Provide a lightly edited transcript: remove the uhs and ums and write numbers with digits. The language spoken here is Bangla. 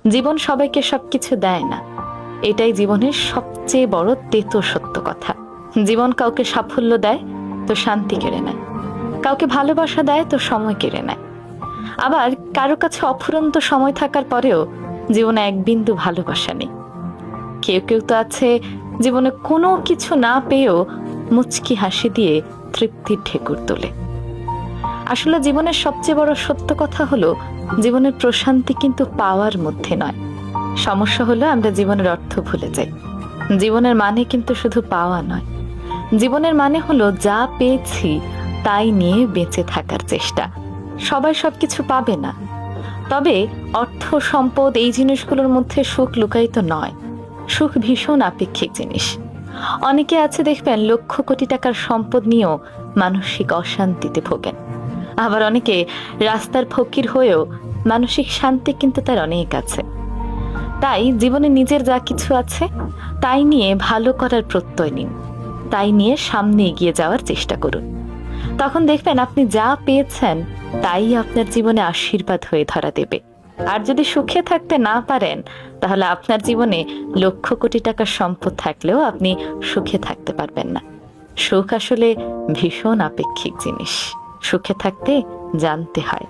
জীবন সবাইকে সবকিছু দেয় না, এটাই জীবনের সবচেয়ে বড় তেতো সত্য কথা। জীবন কাউকে সাফল্য দেয় তো শান্তি কেড়ে নেয়, কাউকে ভালোবাসা দেয় তো সময় কেড়ে নেয়। আবার কারো কাছে অফুরন্ত সময় থাকার পরেও জীবনে এক বিন্দু ভালোবাসা নেই। কেউ কেউ তো আছে জীবনে কোনো কিছু না পেয়েও মুচকি হাসি দিয়ে তৃপ্তির ঢেকুর তোলে। আসলে জীবনের সবচেয়ে বড় সত্য কথা হলো, জীবনের প্রশান্তি কিন্তু পাওয়ার মধ্যে নয়। সমস্যা হলো আমরা জীবনের অর্থ ভুলে যাই। জীবনের মানে কিন্তু শুধু পাওয়া নয়, জীবনের মানে হলো যা পেয়েছি তাই নিয়ে বেঁচে থাকার চেষ্টা। সবাই সবকিছু পাবে না, তবে অর্থ সম্পদ এই জিনিসগুলোর মধ্যে সুখ লুকায়িত নয়। সুখ ভীষণ আপেক্ষিক জিনিস। অনেকে আছে দেখবেন লক্ষ কোটি টাকার সম্পদ নিয়েও মানসিক অশান্তিতে ভোগেন। আবার অনেকে রাস্তার ফকির হয়েও মানসিক শান্তি কিন্তু তার অনেক আছে। তাই জীবনে নিজের যা কিছু আছে তাই নিয়ে ভালো করার প্রত্যয় নিন, তাই নিয়ে সামনে এগিয়ে যাওয়ার চেষ্টা করুন। তখন দেখবেন আপনি যা পেয়েছেন তাই আপনার জীবনে আশীর্বাদ হয়ে ধরা দেবে। আর যদি সুখে থাকতে না পারেন, তাহলে আপনার জীবনে লক্ষ কোটি টাকার সম্পদ থাকলেও আপনি সুখে থাকতে পারবেন না। সুখ আসলে ভীষণ আপেক্ষিক জিনিস, সুখে থাকতে জানতে হয়।